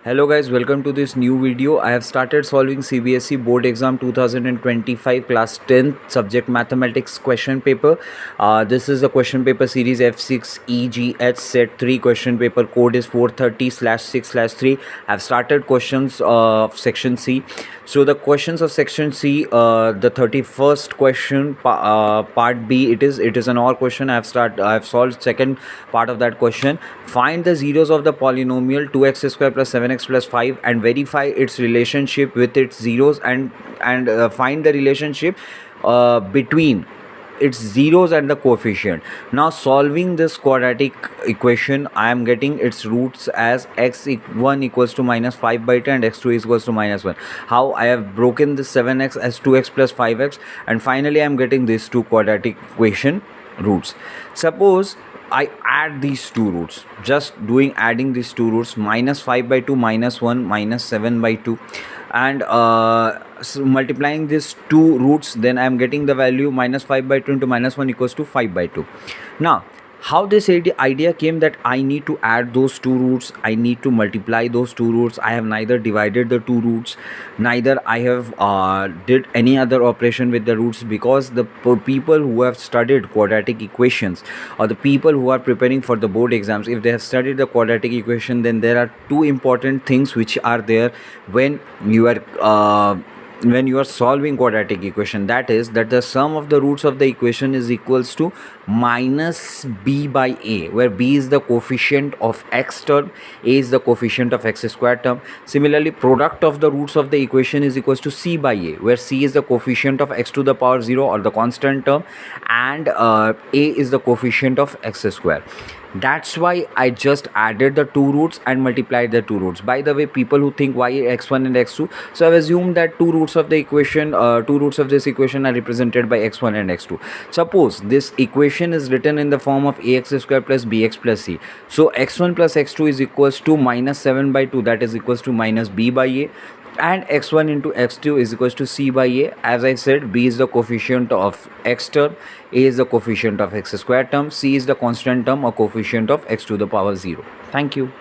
Hello guys, welcome to this new video. I have started solving CBSE board exam 2025 class 10 subject mathematics question paper. This is a question paper series F6 EGH set 3 question paper. Code is 430/6/3. I have started questions of section C. So the questions of section C, the 31st question, part B, it is an OR question. I have solved second part of that question. Find the zeros of the polynomial 2x square plus 7x plus 5 and verify its relationship with its zeros, and find the relationship between its zeros and the coefficient. Now solving this quadratic equation, I am getting its roots as x1 equals to minus 5 by 2 and x2 is equals to minus 1. How I have broken this 7x as 2x plus 5x, and finally I am getting these two quadratic equation roots. Suppose I add these two roots, just doing adding these two roots, minus 5 by 2 minus 1 minus 7 by 2, and so multiplying these two roots, then I am getting the value minus 5 by 2 into minus 1 equals to 5 by 2. Now how this idea came that I need to add those two roots, I need to multiply those two roots. I have neither divided the two roots, neither I have did any other operation with the roots, because the people who have studied quadratic equations, or the people who are preparing for the board exams, if they have studied the quadratic equation, then there are two important things which are there when you are solving quadratic equation. That is that the sum of the roots of the equation is equals to minus b by a, where b is the coefficient of x term, a is the coefficient of x square term. Similarly, product of the roots of the equation is equals to c by a, where c is the coefficient of x to the power 0 or the constant term, and a is the coefficient of x square. That's why I just added the two roots and multiplied the two roots. By the way, people who think why x1 and x2, so I've assumed that two roots of the equation, two roots of this equation are represented by x1 and x2. Suppose this equation is written in the form of ax square plus bx plus c. So x1 plus x2 is equals to minus 7 by 2, that is equals to minus b by a, and x1 into x2 is equals to c by a. As I said, b is the coefficient of x term, a is the coefficient of x square term, c is the constant term or coefficient of x to the power 0. Thank you.